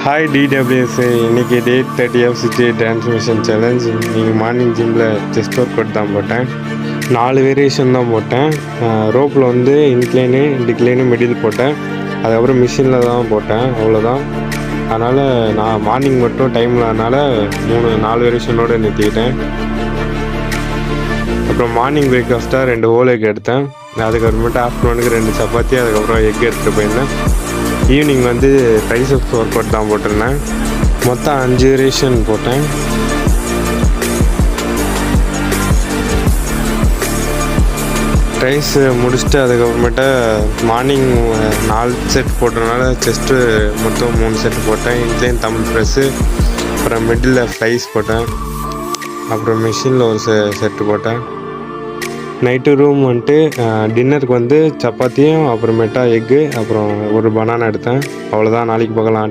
Hi TWS. இன்றைக்கி டே 30 city transmission challenge. நீங்கள் morning ஜிம்மில் செஸ்ட் ஒர்க் அவுட் தான் போட்டேன். 4 வேரியேஷன் தான் போட்டேன். ரோப்பில் வந்து இன்க்ளைனு, டிக்ளைனு, மிடில் போட்டேன். அதுக்கப்புறம் மிஷினில் தான் போட்டேன், அவ்வளோதான். அதனால் நான் மார்னிங் மட்டும் டைமில் அதனால் 4 வேரியேஷனோடு நிறுத்திக்கிட்டேன். அப்புறம் மார்னிங் பிரேக்ஃபாஸ்ட்டாக 2 ஹோல் எக் எடுத்தேன். அதுக்கப்புறமேட்டு ஆஃப்டர்நூனுக்கு 2 சப்பாத்தி, அதுக்கப்புறம் எக் எடுத்துகிட்டு போயிருந்தேன். ஈவினிங் வந்து ட்ரைசெப்ஸ் ஒர்க் அவுட் தான் போட்டிருந்தேன். மொத்தம் 5 வேரியேஷன் போட்டேன். ட்ரைஸ் முடிச்சுட்டு அதுக்கப்புறமேட்டு மார்னிங் 4 செட் போட்டதுனால செஸ்ட்டு மொத்தம் 3 செட் போட்டேன். இன்க்ளைன், தம்பிள் ப்ரெஸ்ஸு, அப்புறம் மிடில் ஃப்ளைஸ் போட்டேன். அப்புறம் மிஷினில் ஒரு செட்டு போட்டேன். நைட்டு ரூம் வந்துட்டு டின்னருக்கு வந்து சப்பாத்தியும் அப்புறமேட்டா எக்கு, அப்புறம் ஒரு பனானா எடுத்தேன். அவ்வளோதான். நாளைக்கு பார்க்கலாம்.